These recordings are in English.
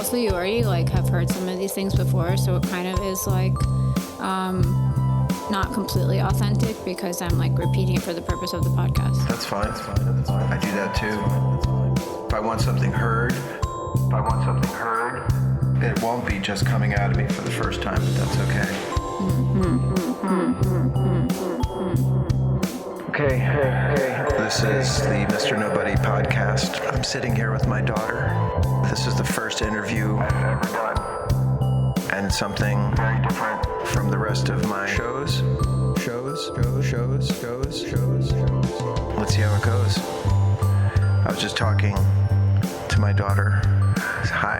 also you already like have heard some of these things before, so it kind of is like not completely authentic because I'm like repeating it for the purpose of the podcast. That's fine. I do that too. If I want something heard, it won't be just coming out of me for the first time, but that's okay. Okay. This is the Mr.Nobody podcast. I'm sitting here with my daughter. This is the first interview I've ever done. And something very different from the rest of my shows. Let's see how it goes. I was just talking to my daughter. Hi.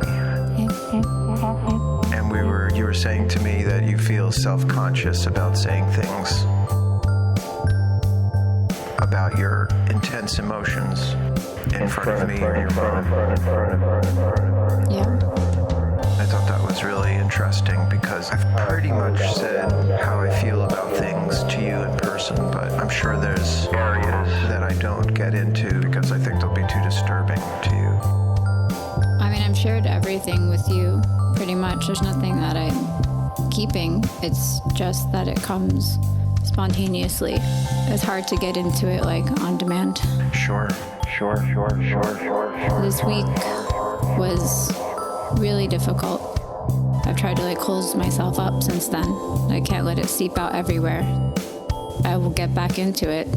And you were saying to me that you feel self-conscious about saying things about your intense emotions in front of me or your mom. Yeah. I thought that was really interesting because I've pretty much said how I feel about things to you in person, but I'm sure there's areas that I don't get into because I think they'll be too disturbing to you. I mean, I've shared everything with you pretty much. There's nothing that I'm keeping. It's just that it comes spontaneously. It's hard to get into it like on demand. Sure. This week was really difficult. I've tried to like close myself up since then. I can't let it seep out everywhere. I will get back into it.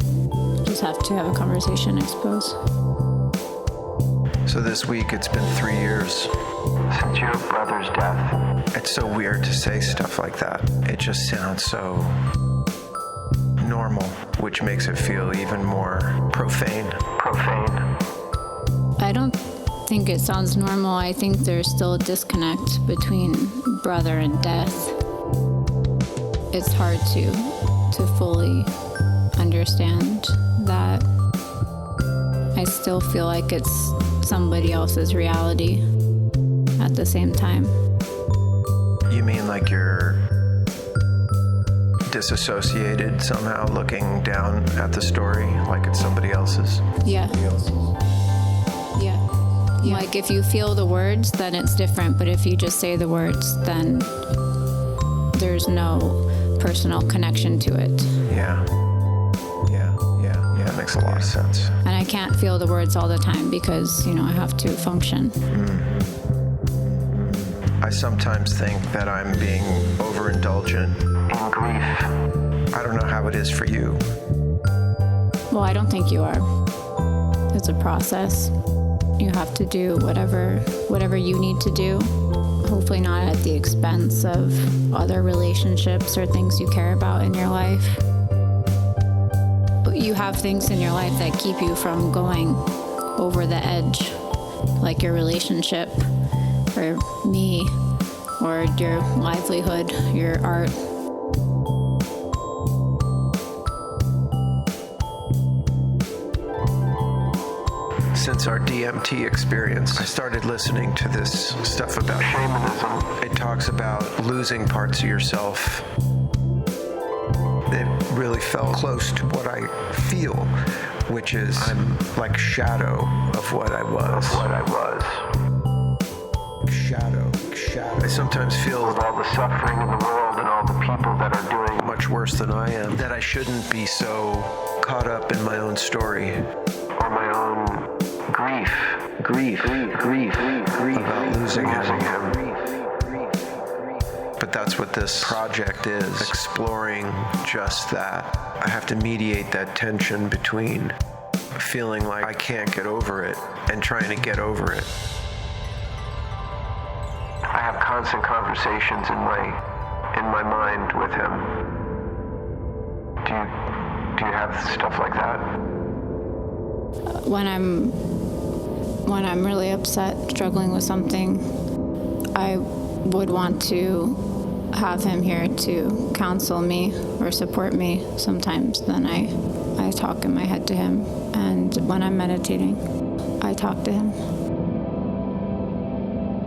Just have to have a conversation, I suppose. So this week it's been 3 years since your brother's death. It's so weird to say stuff like that. It just sounds so normal, which makes it feel even more profane. I don't think it sounds normal. I think there's still a disconnect between brother and death. It's hard to fully understand that. I still feel like it's somebody else's reality at the same time. You mean like you're disassociated somehow, looking down at the story like it's somebody else's? Yeah. Like if you feel the words, then it's different. But if you just say the words, then there's no personal connection to it. Yeah, it makes a lot of sense. And I can't feel the words all the time because, I have to function. I sometimes think that I'm being overindulgent in grief. I don't know how it is for you. Well, I don't think you are. It's a process. You have to do whatever you need to do. Hopefully not at the expense of other relationships or things you care about in your life. You have things in your life that keep you from going over the edge, like your relationship, or me, or your livelihood, your art. Since our DMT experience, I started listening to this stuff about shamanism. It talks about losing parts of yourself. It really felt close to what I feel, which is I'm like shadow of what I was. Shadow. I sometimes feel with all the suffering in the world and all the people that are doing much worse than I am, that I shouldn't be so caught up in my own story or my own grief about losing him. But that's what this project is, exploring just that. I have to mediate that tension between feeling like I can't get over it and trying to get over it. I have constant conversations in my mind with him. Do you have stuff like that? When I'm really upset, struggling with something, I would want to have him here to counsel me or support me. Sometimes then I talk in my head to him, and when I'm meditating, I talk to him.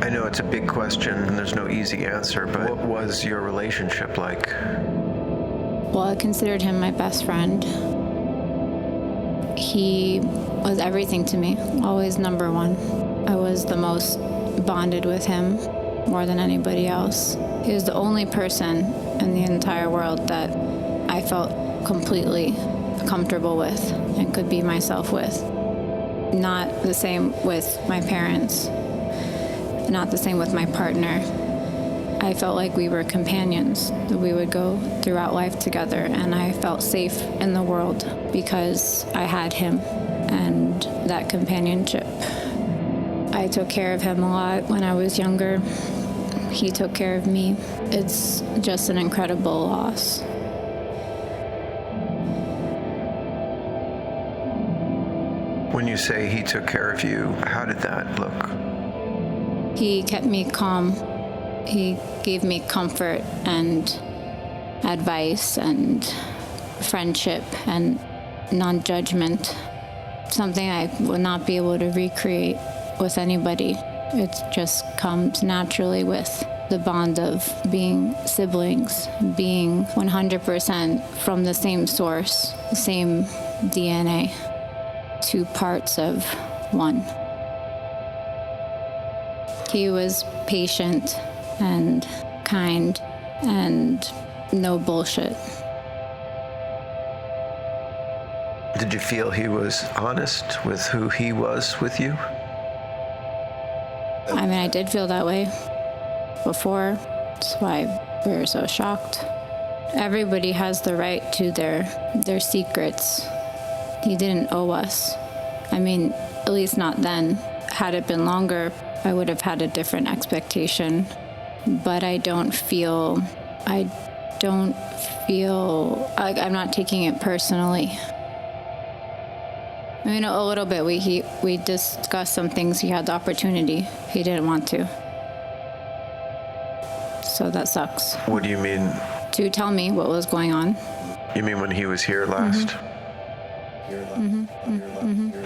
I know it's a big question and there's no easy answer, but what was your relationship like? Well, I considered him my best friend. He was everything to me, always number one. I was the most bonded with him more than anybody else. He was the only person in the entire world that I felt completely comfortable with and could be myself with. Not the same with my parents, not the same with my partner. I felt like we were companions, that we would go throughout life together, and I felt safe in the world because I had him and that companionship. I took care of him a lot when I was younger. He took care of me. It's just an incredible loss. When you say he took care of you, how did that look? He kept me calm. He gave me comfort and advice and friendship and non-judgment, something I would not be able to recreate with anybody. It just comes naturally with the bond of being siblings, being 100% from the same source, the same DNA, two parts of one. He was patient and kind and no bullshit. Did you feel he was honest with who he was with you? I mean, I did feel that way before. That's why we were so shocked. Everybody has the right to their secrets. He didn't owe us. I mean, at least not then. Had it been longer, I would have had a different expectation. But I don't feel like I'm not taking it personally. I mean, a little bit. We discussed some things. He had the opportunity. He didn't want to. So that sucks. What do you mean? To tell me what was going on. You mean when he was here last?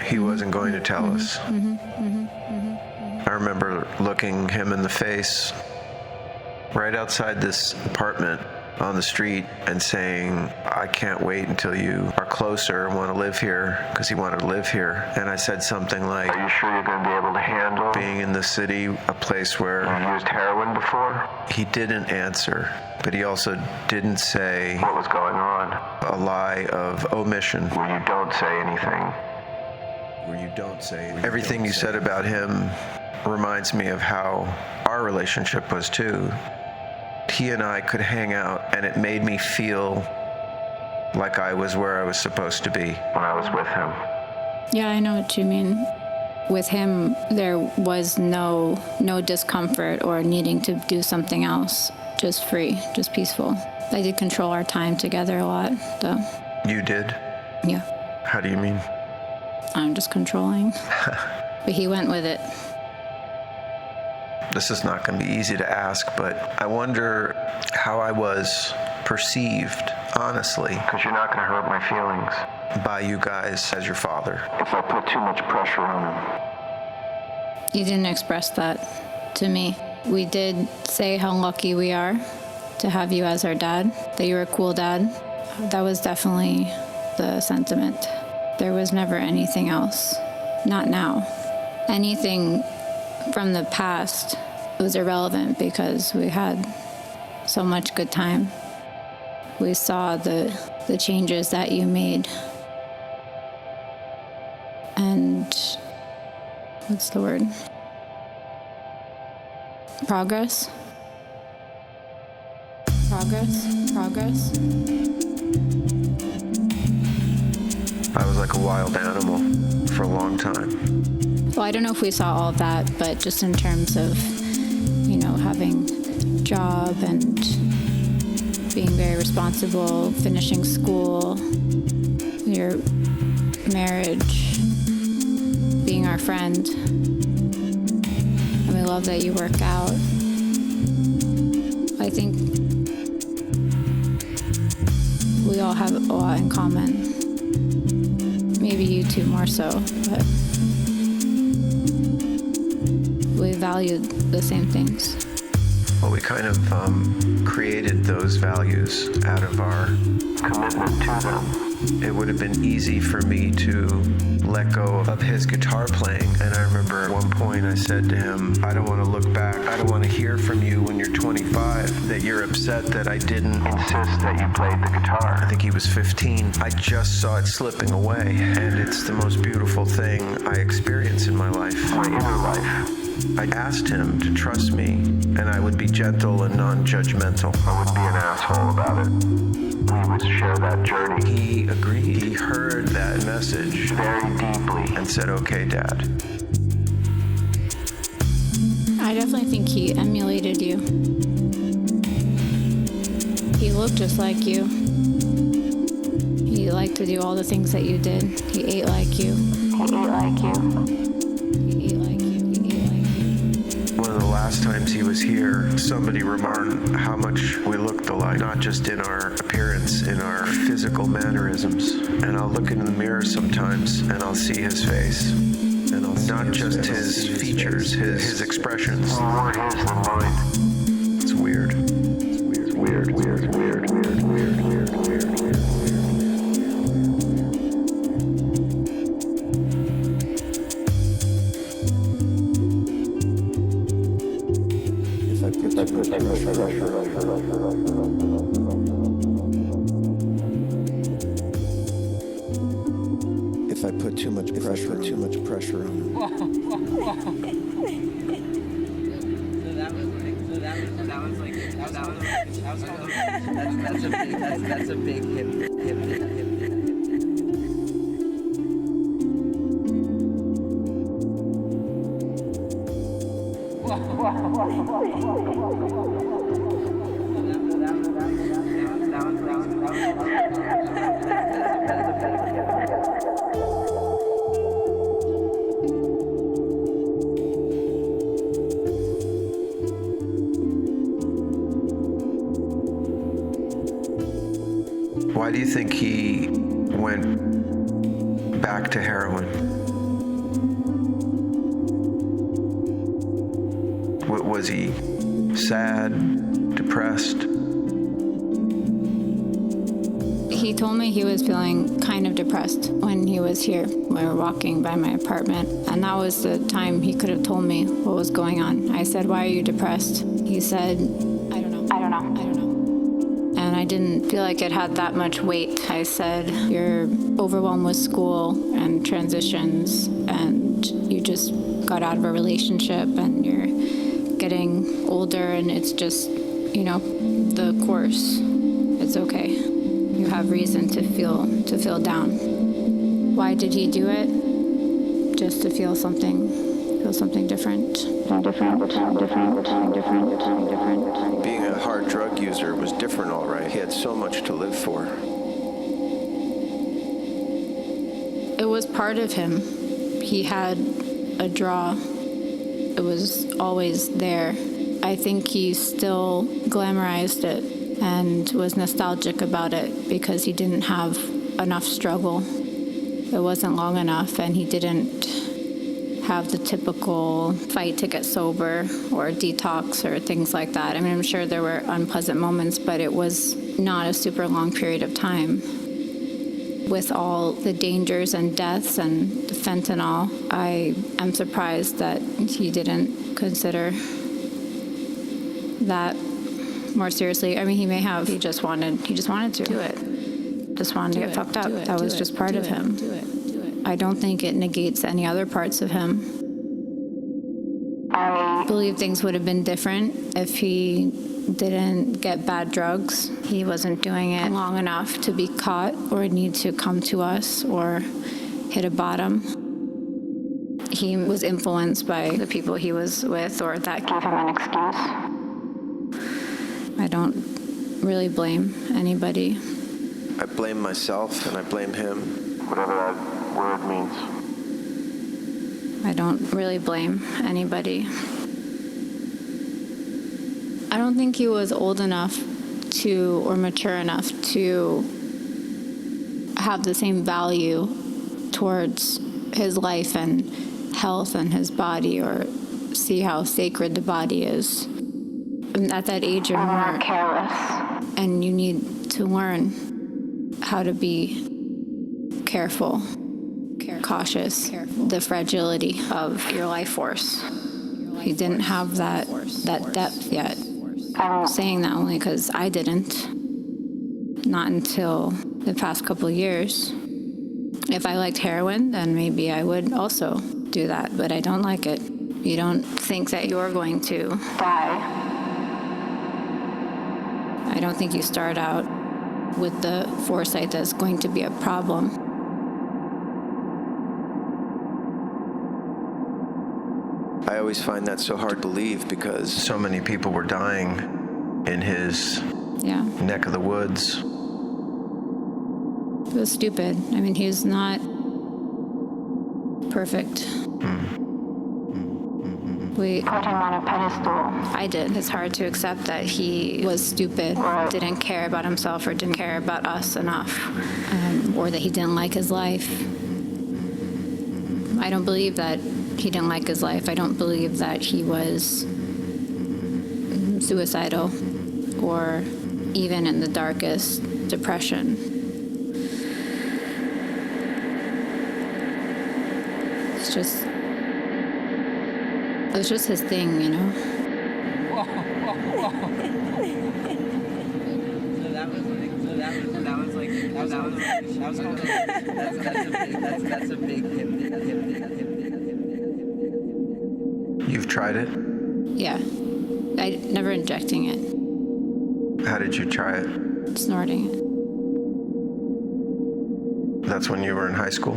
He wasn't going to tell us. I remember looking him in the face right outside this apartment on the street and saying, I can't wait until you are closer and want to live here, because he wanted to live here. And I said something like, are you sure you're going to be able to handle being in the city, a place where you used heroin before? He didn't answer, but he also didn't say what was going on. A lie of omission. Where you don't say anything. Everything you said about him reminds me of how our relationship was too. He and I could hang out, and it made me feel like I was where I was supposed to be when I was with him. Yeah, I know what you mean. With him, there was no discomfort or needing to do something else. Just free, just peaceful. I did control our time together a lot, though. You did? Yeah. How do you mean? I'm just controlling. But he went with it. This is not going to be easy to ask, but I wonder how I was perceived, honestly. Because you're not going to hurt my feelings. By you guys as your father. If I put too much pressure on him. You didn't express that to me. We did say how lucky we are to have you as our dad, that you're a cool dad. That was definitely the sentiment. There was never anything else. Not now. Anything from the past was irrelevant because we had so much good time. We saw the changes that you made. And what's the word? Progress. I was like a wild animal for a long time. Well, I don't know if we saw all of that, but just in terms of, having a job and being very responsible, finishing school, your marriage, being our friend. And we love that you work out. I think we all have a lot in common. Maybe you two more so, but we value the same things. Well, we kind of created those values out of our commitment to them. it would have been easy for me to let go of his guitar playing. And I remember at one point I said to him, I don't want to look back. I don't want to hear from you when you're 25 that you're upset that I didn't insist that you played the guitar. I think he was 15. I just saw it slipping away, and it's the most beautiful thing I experience in my life, my inner life. I asked him to trust me, and I would be gentle and non-judgmental. I wouldn't be an asshole about it. We would share that journey. He agreed. He heard that message very deeply and said, okay, Dad. I definitely think he emulated you. He looked just like you. He liked to do all the things that you did. He ate like you. He ate like you. He ate like you. He ate like you. One of the last times he was here, somebody remarked how much we looked alike, not just in our appearance, in our physical mannerisms. And I'll look in the mirror sometimes and I'll see his face. And I'll not just his features, his expressions. More his than mine. It's weird. It's weird, weird, weird, weird, weird, weird, weird, weird, weird. If I put too much pressure on him. That's a big hip. Why do you think he went back to heroin? Was he sad, depressed? He told me he was feeling kind of depressed when he was here. We were walking by my apartment, and that was the time he could have told me what was going on. I said, "Why are you depressed?" He said, "I don't know. And I didn't feel like it had that much weight. I said, "You're overwhelmed with school and transitions, and you just got out of a relationship, and you're getting older, and it's just, the course. It's okay. You have reason to feel down." Why did he do it? Just to feel something different. Being a hard drug user was different, all right. He had so much to live for. It was part of him. He had a draw. It was always there. I think he still glamorized it and was nostalgic about it because he didn't have enough struggle. It wasn't long enough, and he didn't have the typical fight to get sober or detox or things like that. I mean, I'm sure there were unpleasant moments, but it was not a super long period of time. With all the dangers and deaths and the fentanyl, I am surprised that he didn't consider that more seriously. I mean, he may have. He just wanted to do it. Just wanted to get fucked up. That was just part of him. I don't think it negates any other parts of him. I believe things would have been different if he didn't get bad drugs. He wasn't doing it long enough to be caught or need to come to us or hit a bottom. He was influenced by the people he was with, or that gave him an excuse. I don't really blame anybody. I blame myself and I blame him. Whatever that word means. I don't really blame anybody. I don't think he was old enough or mature enough to have the same value towards his life and health and his body, or see how sacred the body is. At that age, you're more careless, and you need to learn how to be careful, cautious, the fragility of your life force. He didn't have that depth yet. I'm saying that only because I didn't. Not until the past couple of years. If I liked heroin, then maybe I would also do that, but I don't like it. You don't think that you're going to die. I don't think you start out with the foresight that's going to be a problem. I always find that so hard to believe because So many people were dying in his Yeah. neck of the woods. It was stupid. I mean, he's not perfect. We put him on a pedestal. I did. It's hard to accept that he was stupid, didn't care about himself, or didn't care about us enough, or that he didn't like his life. I don't believe that he didn't like his life. I don't believe that he was suicidal or even in the darkest depression. It's just his thing, you know? That's a big hip. You've tried it? Yeah. I never injecting it, How did you try it? snorting it. That's when you were in high school?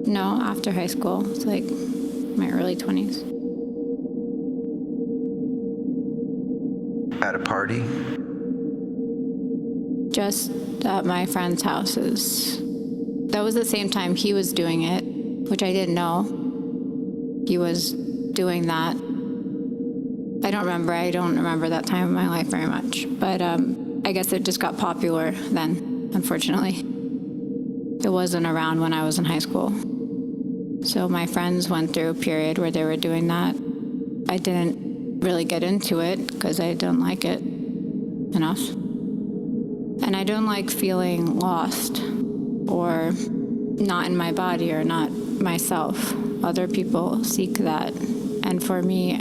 No, after high school. It's like my early 20s. At a party? Just at my friend's houses. That was the same time he was doing it, which I didn't know. He was doing that. I don't remember that time of my life very much. But I guess it just got popular then, unfortunately. It wasn't around when I was in high school. So my friends went through a period where they were doing that. I didn't really get into it because I don't like it enough. And I don't like feeling lost or not in my body or not myself. Other people seek that. And for me,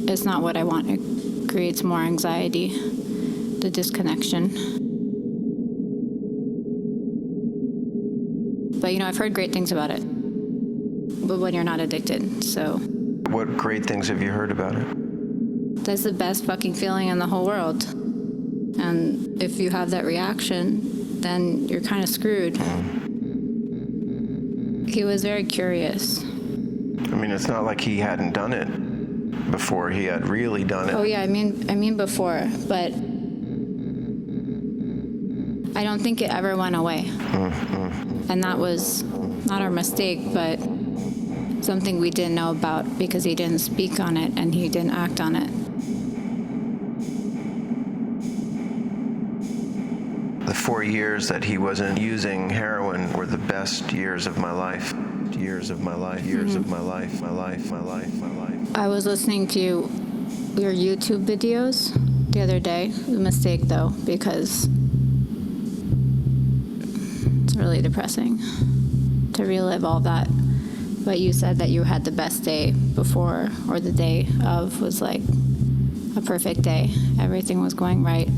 it's not what I want. It creates more anxiety, the disconnection. But, you know, I've heard great things about it. But when you're not addicted, so. What great things have you heard about it? That's the best fucking feeling in the whole world. And if you have that reaction, then you're kind of screwed. He was very curious. I mean, it's not like he hadn't done it before. He had really done it. Oh yeah, I mean before, but I don't think it ever went away. And that was not our mistake, but something we didn't know about because he didn't speak on it and he didn't act on it. The 4 years that he wasn't using heroin were the best years of my life. Years of my life. Years of my life. My life. My life. My life. I was listening to your YouTube videos the other day. A mistake though, because it's really depressing to relive all that. But you said that you had the best day before, or the day of was like a perfect day. Everything was going right.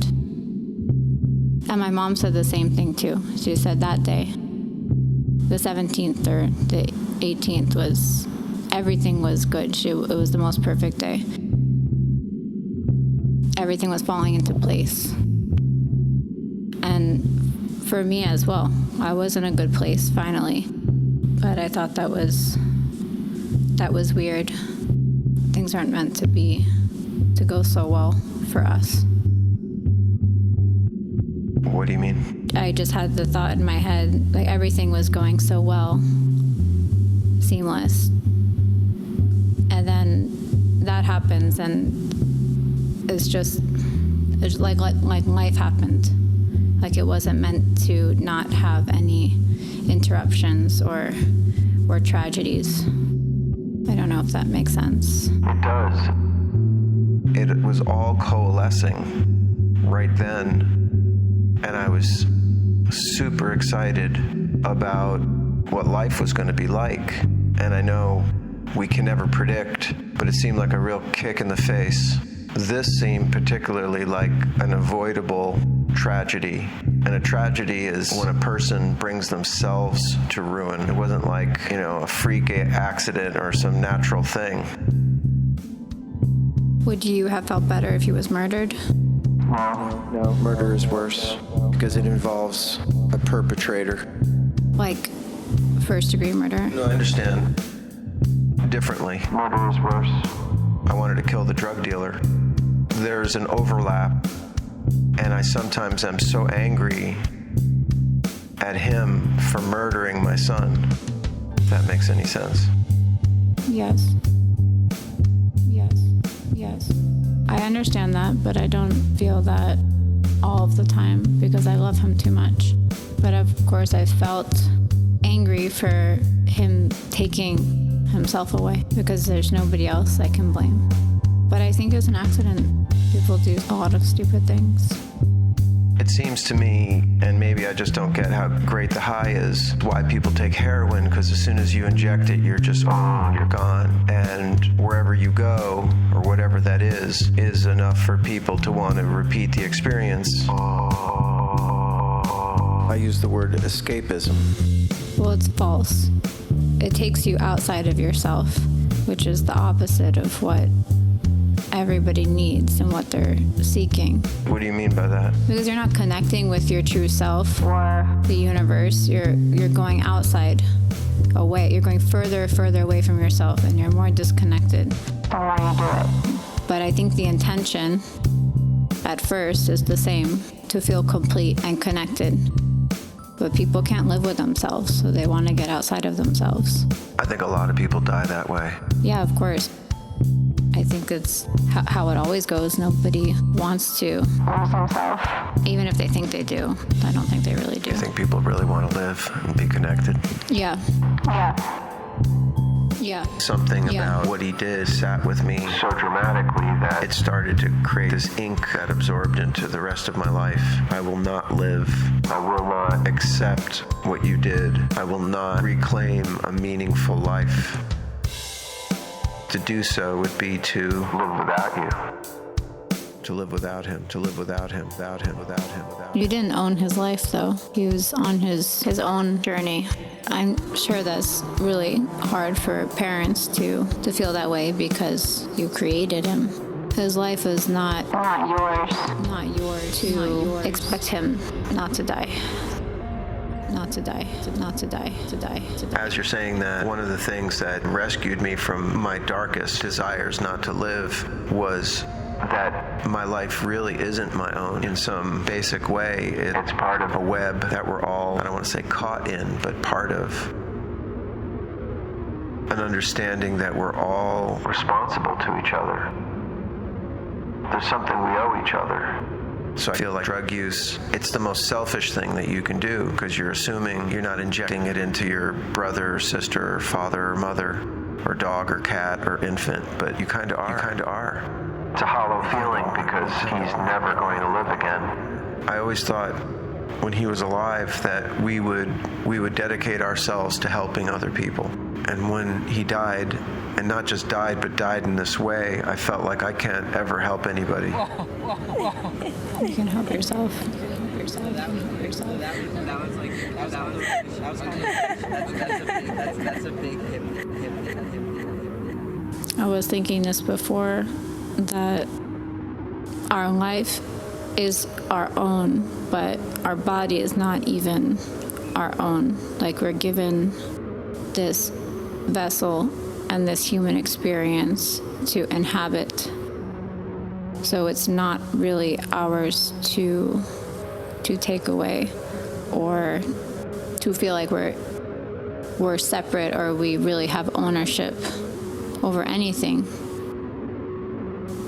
And my mom said the same thing too. She said that day, the 17th or the 18th, was everything was good. It was the most perfect day. Everything was falling into place. And for me as well, I was in a good place finally. But I thought that was weird. Things aren't meant to go so well for us. What do you mean? I just had the thought in my head, like everything was going so well, seamless. And then that happens and it's like life happened. Like it wasn't meant to not have any interruptions or tragedies. I don't know if that makes sense. It does. It was all coalescing right then, and I was super excited about what life was going to be like. And I know we can never predict, but it seemed like a real kick in the face. This seemed particularly like an avoidable tragedy. And a tragedy is when a person brings themselves to ruin. It wasn't like, a freak accident or some natural thing. Would you have felt better if he was murdered? No, murder is worse because it involves a perpetrator. Like first-degree murder? No, I understand. Differently. Murder is worse. I wanted to kill the drug dealer. There's an overlap, and I sometimes am so angry at him for murdering my son. If that makes any sense. Yes. Yes. I understand that, but I don't feel that all of the time because I love him too much. But of course, I felt angry for him taking himself away because there's nobody else I can blame. But I think it's an accident. People do a lot of stupid things. It seems to me, and maybe I just don't get how great the high is, why people take heroin, because as soon as you inject it, you're just, you're gone. And wherever you go, or whatever that is enough for people to want to repeat the experience. I use the word escapism. Well, it's false. It takes you outside of yourself, which is the opposite of what everybody needs and what they're seeking. What do you mean by that? Because you're not connecting with your true self or the universe. You're going outside, away. You're going further away from yourself, and you're more disconnected. The more you do it. But I think the intention at first is the same, to feel complete and connected. But people can't live with themselves, so they want to get outside of themselves. I think a lot of people die that way. Yeah, of course. I think it's how it always goes. Nobody wants to lose themselves. Even if they think they do. I don't think they really do. I think people really want to live and be connected. Yeah. Something about what he did sat with me so dramatically that it started to create this ink that absorbed into the rest of my life. I will not live. I will not accept what you did. I will not reclaim a meaningful life. To do so would be to live without you. To live without him, to live without him, without him, without him, without him. You didn't own his life, though. He was on his own journey. I'm sure that's really hard for parents to feel that way because you created him. His life is not yours. Not yours to expect him not to die. Not to die. As you're saying that, one of the things that rescued me from my darkest desires not to live was that my life really isn't my own in some basic way. It's part of a web that we're all, I don't want to say caught in, but part of an understanding that we're all responsible to each other. There's something we owe each other. So I feel like drug use, it's the most selfish thing that you can do because you're assuming you're not injecting it into your brother or sister or father or mother or dog or cat or infant, but you kind of are. It's a hollow feeling because he's never going to live again. I always thought when he was alive that we would dedicate ourselves to helping other people. And when he died, and not just died, but died in this way, I felt like I can't ever help anybody. You can help yourself. That's a big hip. I was thinking this before, that our life is our own, but our body is not even our own. Like, we're given this vessel and this human experience to inhabit. So it's not really ours to take away or to feel like we're separate or we really have ownership over anything.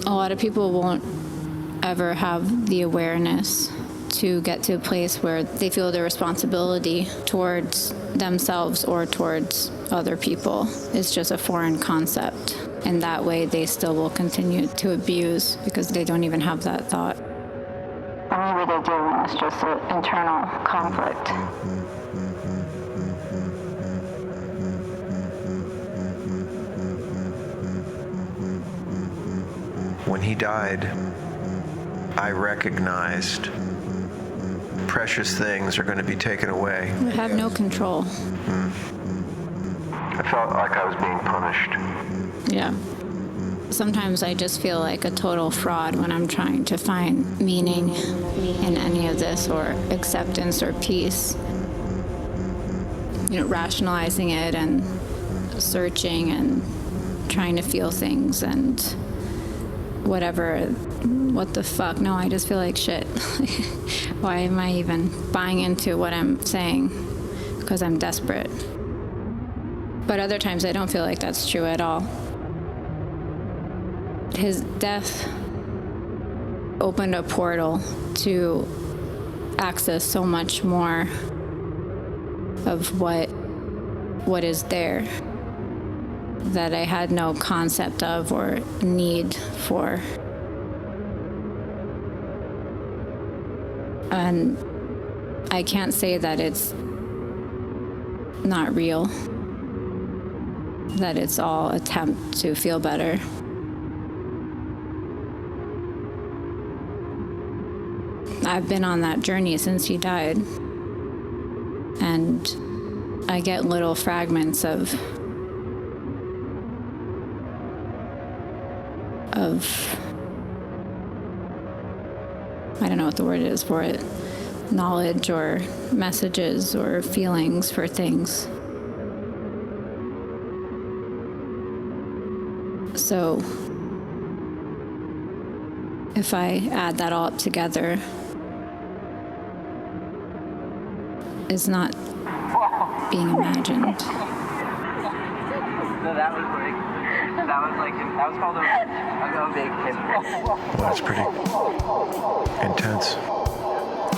A lot of people won't ever have the awareness to get to a place where they feel their responsibility towards themselves or towards other people. It's just a foreign concept. And that way they still will continue to abuse because they don't even have that thought. Or maybe they do, and it's just an internal conflict. when he died, I recognized precious things are going to be taken away. We have no control. I felt like I was being punished. Yeah. Sometimes I just feel like a total fraud when I'm trying to find meaning in any of this, or acceptance or peace. Rationalizing it and searching and trying to feel things and whatever. What the fuck? No, I just feel like shit. Why am I even buying into what I'm saying? Because I'm desperate. But other times I don't feel like that's true at all. His death opened a portal to access so much more of what is there that I had no concept of or need for. And I can't say that it's not real, that it's all attempt to feel better. I've been on that journey since he died, and I get little fragments of I don't know what the word is for it, knowledge or messages or feelings for things. So if I add that all up together, it's not being imagined. No, that was called a big hit. Well, that's pretty intense.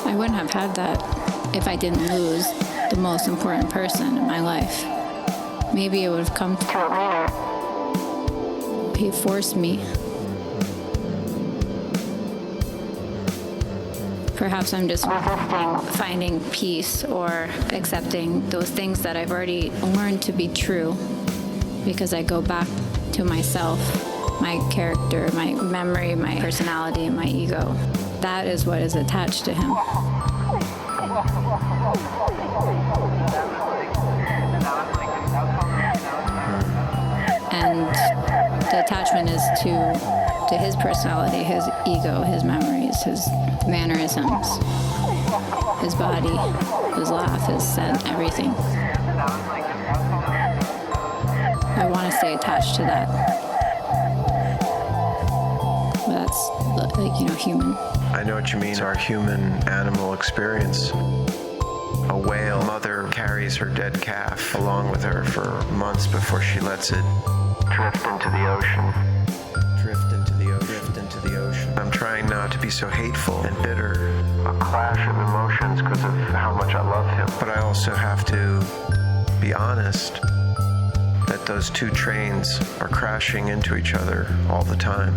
I wouldn't have had that if I didn't lose the most important person in my life. Maybe it would have come to it later. He forced me. Perhaps I'm just finding peace or accepting those things that I've already learned to be true, because I go back to myself, my character, my memory, my personality, and my ego. That is what is attached to him. And the attachment is to his personality, his ego, his memories, his mannerisms, his body, his laugh, his scent, everything. I want to stay attached to that. But that's, human. I know what you mean. It's our human-animal experience. A whale mother carries her dead calf along with her for months before she lets it drift into the ocean. Drift into the ocean. Drift into the ocean. I'm trying not to be so hateful and bitter. A clash of emotions because of how much I love him. But I also have to be honest that those two trains are crashing into each other all the time.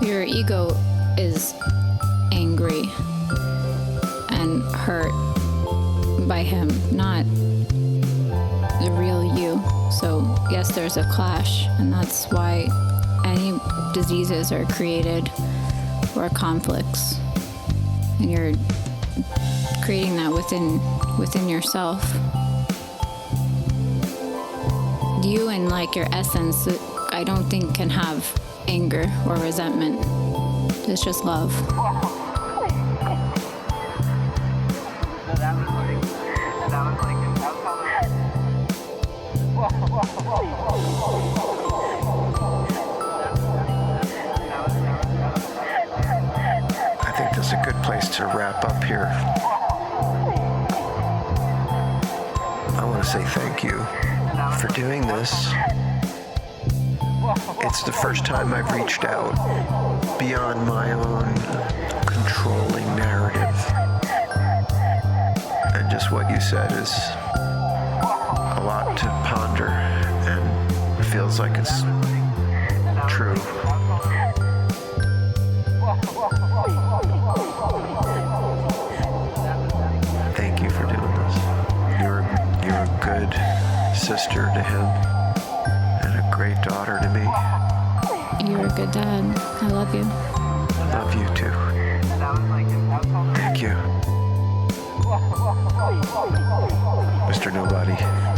Your ego is angry and hurt by him, not the real you. So yes, there's a clash, and that's why any diseases are created, or conflicts, and you're creating that within yourself. You and your essence, I don't think can have anger or resentment. It's just love. I think that's a good place to wrap up here. I want to say thank you for doing this. It's the first time I've reached out beyond my own controlling narrative. And just what you said is a lot to ponder, and feels like it's true. Thank you for doing this. You're a good sister to him, and a great daughter to me. You're a good dad. I love you. Love you too. Thank you. Mr. Nobody.